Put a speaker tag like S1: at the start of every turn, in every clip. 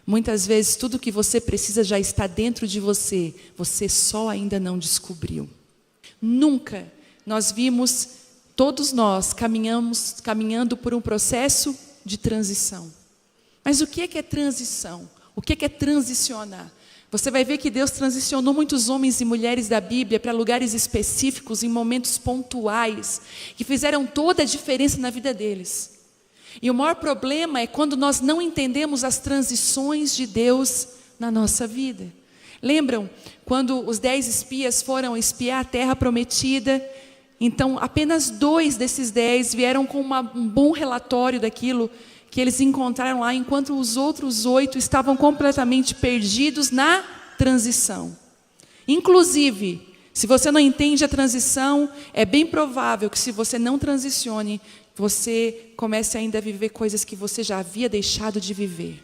S1: Muitas vezes tudo que você precisa já está dentro de você, você só ainda não descobriu. Nunca nós vimos, todos nós caminhando por um processo de transição. Mas o que é transição? O que é transicionar? Você vai ver que Deus transicionou muitos homens e mulheres da Bíblia para lugares específicos, em momentos pontuais, que fizeram toda a diferença na vida deles. E o maior problema é quando nós não entendemos as transições de Deus na nossa vida. Lembram quando os 10 espias foram espiar a terra prometida? Então apenas 2 desses 10 vieram com um bom relatório daquilo que eles encontraram lá, enquanto os outros 8 estavam completamente perdidos na transição. Inclusive, se você não entende a transição, é bem provável que se você não transicione, você comece ainda a viver coisas que você já havia deixado de viver.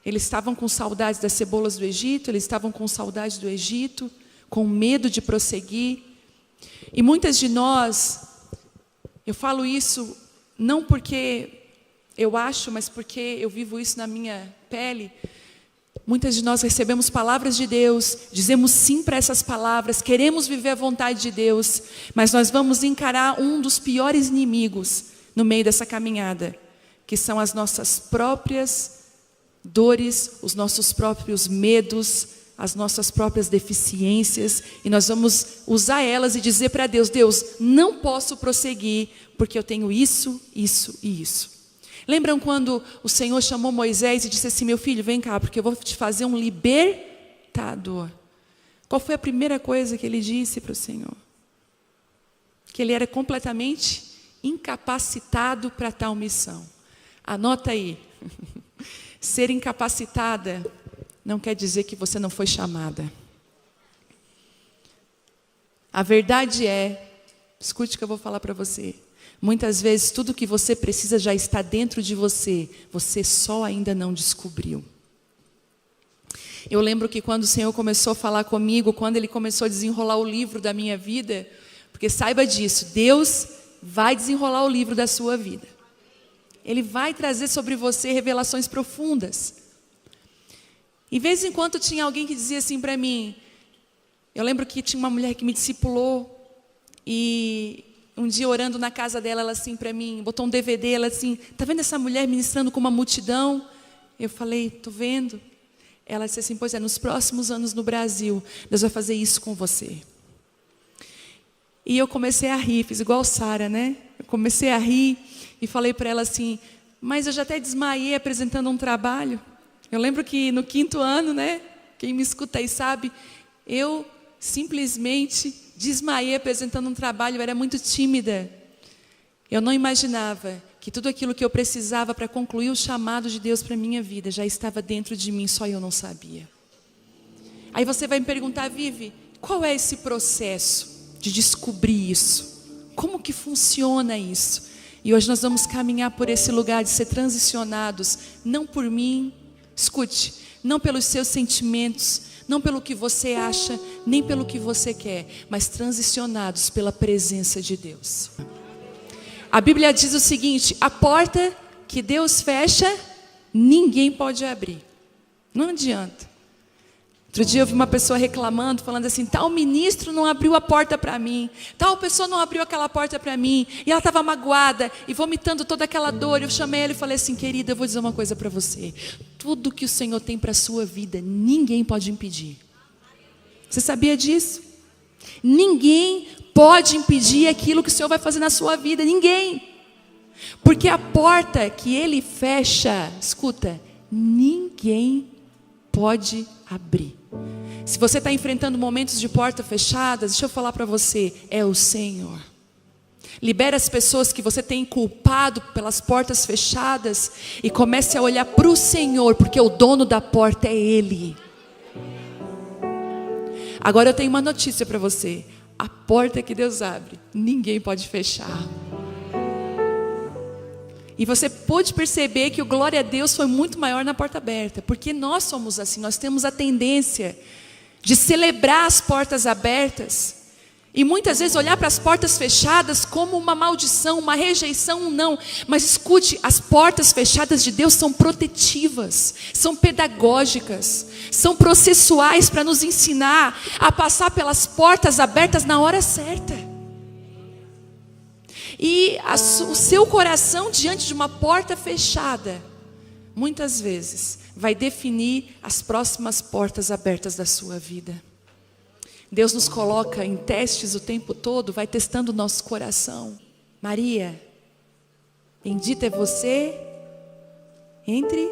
S1: Eles estavam com saudades das cebolas do Egito, eles estavam com saudades do Egito, com medo de prosseguir. E muitas de nós, eu falo isso não porque eu acho, mas porque eu vivo isso na minha pele. Muitas de nós recebemos palavras de Deus, dizemos sim para essas palavras, queremos viver a vontade de Deus, mas nós vamos encarar um dos piores inimigos no meio dessa caminhada, que são as nossas próprias dores, os nossos próprios medos, as nossas próprias deficiências, e nós vamos usar elas e dizer para Deus: Deus, não posso prosseguir, porque eu tenho isso, isso e isso. Lembram quando o Senhor chamou Moisés e disse assim: meu filho, vem cá, porque eu vou te fazer um libertador. Qual foi a primeira coisa que ele disse para o Senhor? Que ele era completamente incapacitado para tal missão. Anota aí. Ser incapacitada não quer dizer que você não foi chamada. A verdade é, escute o que eu vou falar para você. Muitas vezes tudo que você precisa já está dentro de você, você só ainda não descobriu. Eu lembro que quando o Senhor começou a falar comigo, quando Ele começou a desenrolar o livro da minha vida, porque saiba disso, Deus vai desenrolar o livro da sua vida. Ele vai trazer sobre você revelações profundas. E de vez em quando tinha alguém que dizia assim para mim, eu lembro que tinha uma mulher que me discipulou, e um dia orando na casa dela, ela assim para mim, botou um DVD, ela assim: tá vendo essa mulher ministrando com uma multidão? Eu falei: tô vendo. Ela disse assim: pois é, nos próximos anos no Brasil, Deus vai fazer isso com você. E eu comecei a rir, fiz igual Sara, né? Eu comecei a rir e falei para ela assim: mas eu já até desmaiei apresentando um trabalho. Eu lembro que no 5º ano, né? Quem me escuta aí sabe, eu simplesmente desmaiei apresentando um trabalho, eu era muito tímida. Eu não imaginava que tudo aquilo que eu precisava para concluir o chamado de Deus para a minha vida já estava dentro de mim, só eu não sabia. Aí você vai me perguntar: Vivi, qual é esse processo de descobrir isso? Como que funciona isso? E hoje nós vamos caminhar por esse lugar de ser transicionados, não por mim, escute, não pelos seus sentimentos, não pelo que você acha, nem pelo que você quer, mas transicionados pela presença de Deus. A Bíblia diz o seguinte: a porta que Deus fecha, ninguém pode abrir. Não adianta. Outro dia eu vi uma pessoa reclamando, falando assim: tal ministro não abriu a porta para mim, tal pessoa não abriu aquela porta para mim, e ela estava magoada e vomitando toda aquela dor. Eu chamei ela e falei assim: querida, eu vou dizer uma coisa para você, tudo que o Senhor tem para a sua vida, ninguém pode impedir. Você sabia disso? Ninguém pode impedir aquilo que o Senhor vai fazer na sua vida, ninguém. Porque a porta que Ele fecha, escuta, ninguém pode abrir. Se você está enfrentando momentos de porta fechadas, deixa eu falar para você, é o Senhor. Libera as pessoas que você tem culpado pelas portas fechadas e comece a olhar para o Senhor, porque o dono da porta é Ele. Agora eu tenho uma notícia para você: a porta que Deus abre, ninguém pode fechar. E você pôde perceber que o glória a Deus foi muito maior na porta aberta, porque nós somos assim, nós temos a tendência de celebrar as portas abertas, E muitas vezes olhar para as portas fechadas como uma maldição, uma rejeição, um não. Mas escute, as portas fechadas de Deus são protetivas, são pedagógicas, são processuais para nos ensinar a passar pelas portas abertas na hora certa. E o seu coração diante de uma porta fechada, muitas vezes, vai definir as próximas portas abertas da sua vida. Deus nos coloca em testes o tempo todo, vai testando o nosso coração. Maria, bendita é você entre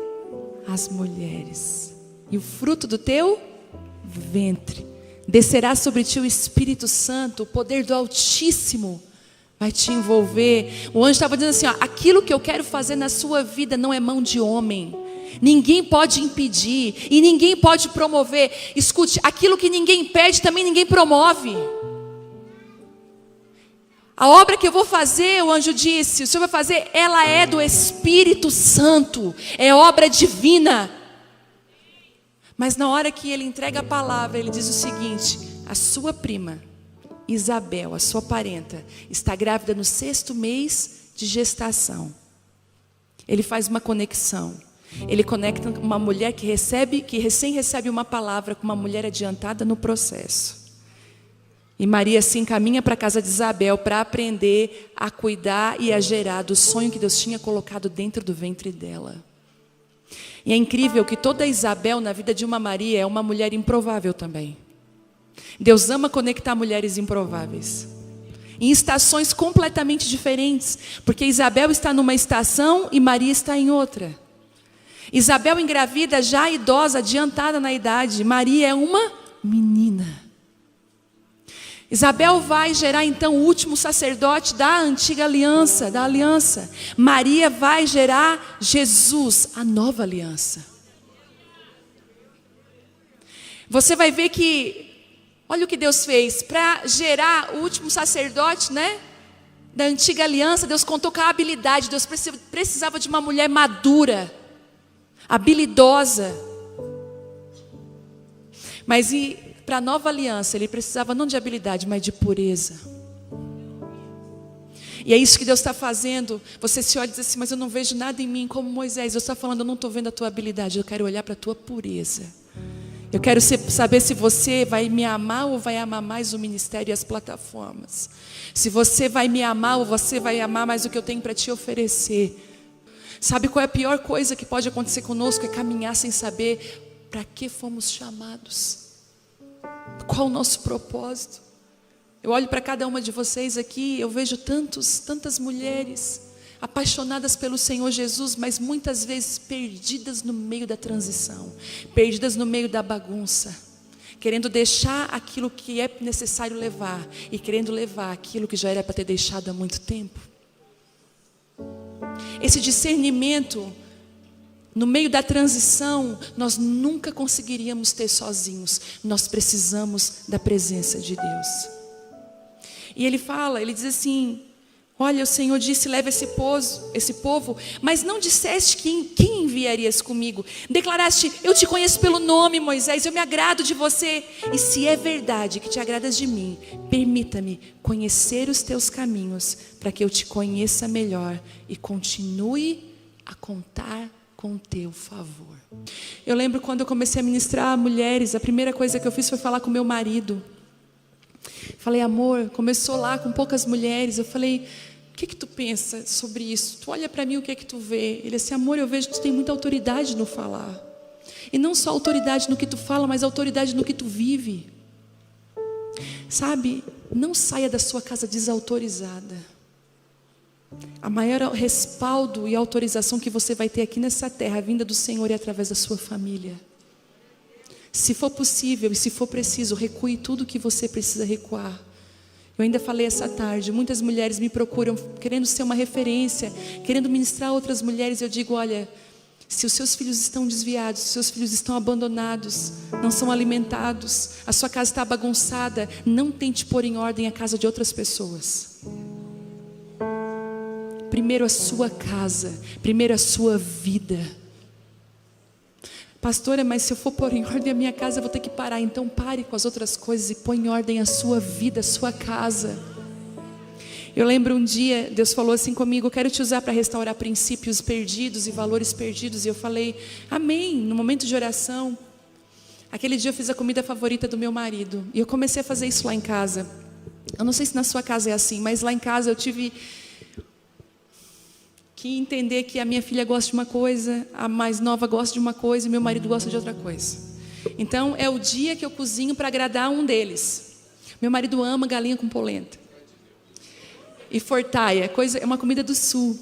S1: as mulheres, e o fruto do teu ventre. Descerá sobre ti o Espírito Santo, o poder do Altíssimo vai te envolver. O anjo estava dizendo assim, ó, aquilo que eu quero fazer na sua vida não é mão de homem. Ninguém pode impedir e ninguém pode promover. Escute, aquilo que ninguém impede também ninguém promove. A obra que eu vou fazer, o anjo disse, o Senhor vai fazer, ela é do Espírito Santo, é obra divina. Mas na hora que ele entrega a palavra, ele diz o seguinte: a sua prima Isabel, a sua parenta, está grávida no 6º mês de gestação. Ele faz uma conexão. Ele conecta uma mulher que recém recebe uma palavra com uma mulher adiantada no processo. E Maria se encaminha para a casa de Isabel para aprender a cuidar e a gerar do sonho que Deus tinha colocado dentro do ventre dela. E é incrível que toda Isabel na vida de uma Maria é uma mulher improvável também. Deus ama conectar mulheres improváveis em estações completamente diferentes, porque Isabel está numa estação e Maria está em outra. Isabel engravida já idosa, adiantada na idade. Maria é uma menina. Isabel vai gerar então o último sacerdote da antiga aliança, da aliança. Maria vai gerar Jesus, a nova aliança. Você vai ver que, olha o que Deus fez, para gerar o último sacerdote, né? Da antiga aliança, Deus contou com a habilidade. Deus precisava de uma mulher madura, habilidosa. Mas para a nova aliança, ele precisava não de habilidade, mas de pureza. E é isso que Deus está fazendo. Você se olha e diz assim, mas eu não vejo nada em mim como Moisés. Deus está falando, eu não estou vendo a tua habilidade, eu quero olhar para a tua pureza. Eu quero saber se você vai me amar ou vai amar mais o ministério e as plataformas. Se você vai me amar ou você vai amar mais o que eu tenho para te oferecer. Sabe qual é a pior coisa que pode acontecer conosco? É caminhar sem saber para que fomos chamados. Qual o nosso propósito? Eu olho para cada uma de vocês aqui, eu vejo tantas mulheres apaixonadas pelo Senhor Jesus, mas muitas vezes perdidas no meio da transição, perdidas no meio da bagunça, querendo deixar aquilo que é necessário levar e querendo levar aquilo que já era para ter deixado há muito tempo. Esse discernimento no meio da transição, nós nunca conseguiríamos ter sozinhos. Nós precisamos da presença de Deus. E ele diz assim, olha, o Senhor disse, leva esse povo, mas não disseste quem enviarias comigo. Declaraste, eu te conheço pelo nome, Moisés, eu me agrado de você. E se é verdade que te agradas de mim, permita-me conhecer os teus caminhos, para que eu te conheça melhor e continue a contar com o teu favor. Eu lembro quando eu comecei a ministrar a mulheres, a primeira coisa que eu fiz foi falar com meu marido. Falei, amor, começou lá com poucas mulheres. Eu falei, o que tu pensa sobre isso? Tu olha para mim, o que tu vê? Ele disse, amor, eu vejo que tu tem muita autoridade no falar. E não só autoridade no que tu fala, mas autoridade no que tu vive. Sabe, não saia da sua casa desautorizada. A maior respaldo e autorização que você vai ter aqui nessa terra, vinda do Senhor, é através da sua família. Se for possível e se for preciso, recue tudo que você precisa recuar. Eu ainda falei essa tarde, muitas mulheres me procuram querendo ser uma referência, querendo ministrar a outras mulheres. Eu digo, olha, se os seus filhos estão desviados, se os seus filhos estão abandonados, não são alimentados, a sua casa está bagunçada, não tente pôr em ordem a casa de outras pessoas. Primeiro a sua casa, primeiro a sua vida. Pastora, mas se eu for pôr em ordem a minha casa, eu vou ter que parar. Então pare com as outras coisas e põe em ordem a sua vida, a sua casa. Eu lembro um dia, Deus falou assim comigo: eu quero te usar para restaurar princípios perdidos e valores perdidos. E eu falei, amém, no momento de oração. Aquele dia eu fiz a comida favorita do meu marido. E eu comecei a fazer isso lá em casa. Eu não sei se na sua casa é assim, mas lá em casa eu tive que entender que a minha filha gosta de uma coisa, a mais nova gosta de uma coisa e meu marido gosta de outra coisa. Então é o dia que eu cozinho para agradar um deles. Meu marido ama galinha com polenta e fortaia, é uma comida do sul.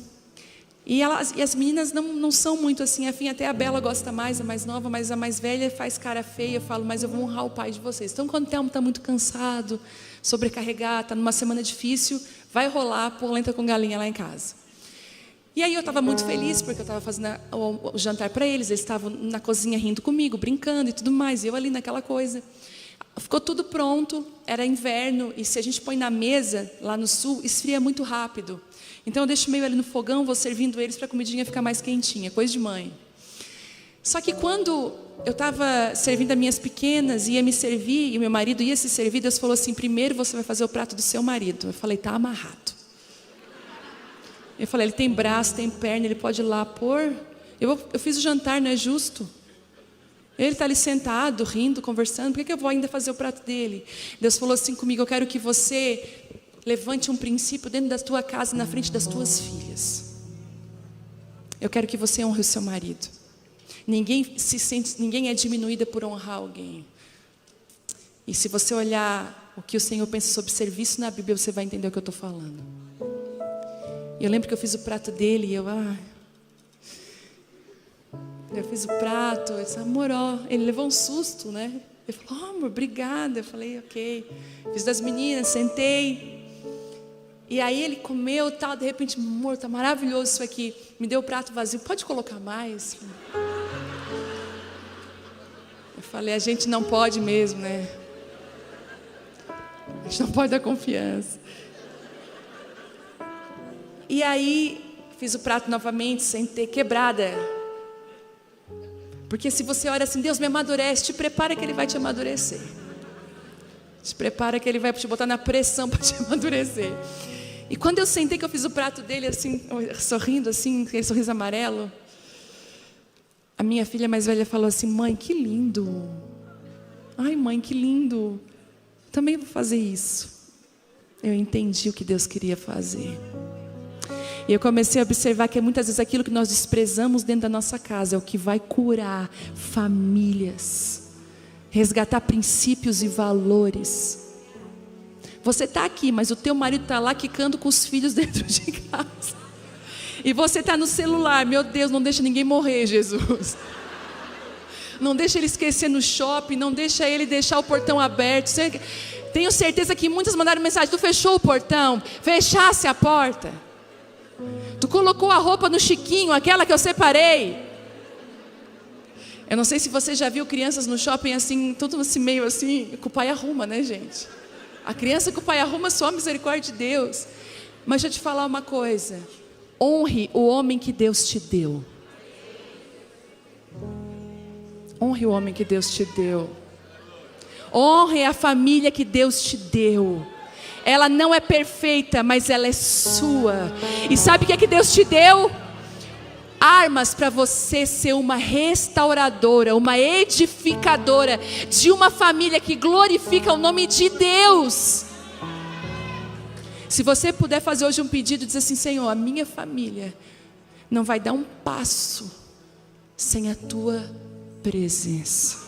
S1: E as meninas não são muito assim afim, até a Bela gosta mais, a mais nova, mas a mais velha faz cara feia. Eu falo, mas eu vou honrar o pai de vocês. Então quando o Telmo está muito cansado, sobrecarregado, está numa semana difícil, vai rolar polenta com galinha lá em casa. E aí eu estava muito feliz, porque eu estava fazendo o jantar para eles estavam na cozinha rindo comigo, brincando e tudo mais, e eu ali naquela coisa. Ficou tudo pronto, era inverno, e se a gente põe na mesa, lá no sul, esfria muito rápido. Então eu deixo meio ali no fogão, vou servindo eles para a comidinha ficar mais quentinha, coisa de mãe. Só que quando eu estava servindo as minhas pequenas, ia me servir, e meu marido ia se servir, Deus falou assim, primeiro você vai fazer o prato do seu marido. Eu falei, tá amarrado. Eu falei, ele tem braço, tem perna, ele pode ir lá pôr. Eu fiz o jantar, não é justo? Ele está ali sentado, rindo, conversando, por que eu vou ainda fazer o prato dele? Deus falou assim comigo, eu quero que você levante um princípio dentro da tua casa, na frente das tuas filhas. Eu quero que você honre o seu marido. Ninguém é diminuída por honrar alguém. E se você olhar o que o Senhor pensa sobre serviço na Bíblia, você vai entender o que eu estou falando. Eu lembro que eu fiz o prato dele e eu fiz o prato, eu disse, amor, ó, ele levou um susto, né? Ele falou, amor, obrigada. Eu falei, ok. Fiz das meninas, sentei. E aí ele comeu tal, de repente, amor, tá maravilhoso isso aqui. Me deu o prato vazio, pode colocar mais? Eu falei, a gente não pode mesmo, né? A gente não pode dar confiança. E aí, fiz o prato novamente, sentei, quebrada. Porque se você ora assim, Deus me amadurece, te prepara que Ele vai te amadurecer. Te prepara que Ele vai te botar na pressão para te amadurecer. E quando eu sentei que eu fiz o prato dele assim, sorrindo assim, aquele sorriso amarelo, a minha filha mais velha falou assim, mãe, que lindo. Ai, mãe, que lindo. Também vou fazer isso. Eu entendi o que Deus queria fazer. E eu comecei a observar que muitas vezes aquilo que nós desprezamos dentro da nossa casa é o que vai curar famílias, resgatar princípios e valores. Você está aqui, mas o teu marido está lá quicando com os filhos dentro de casa. E você está no celular, meu Deus, não deixa ninguém morrer, Jesus. Não deixa ele esquecer no shopping, não deixa ele deixar o portão aberto. Tenho certeza que muitas mandaram mensagem, tu fechou o portão, fechasse a porta. Tu colocou a roupa no chiquinho, aquela que eu separei. Eu não sei se você já viu crianças no shopping assim, tudo assim meio assim, que o pai arruma, né, gente? A criança que o pai arruma, só a misericórdia de Deus. Mas deixa eu te falar uma coisa. Honre o homem que Deus te deu. Honre o homem que Deus te deu. Honre a família que Deus te deu. Ela não é perfeita, mas ela é sua. E sabe o que é que Deus te deu? Armas para você ser uma restauradora, uma edificadora de uma família que glorifica o nome de Deus. Se você puder fazer hoje um pedido, dizer assim, Senhor, a minha família não vai dar um passo sem a tua presença.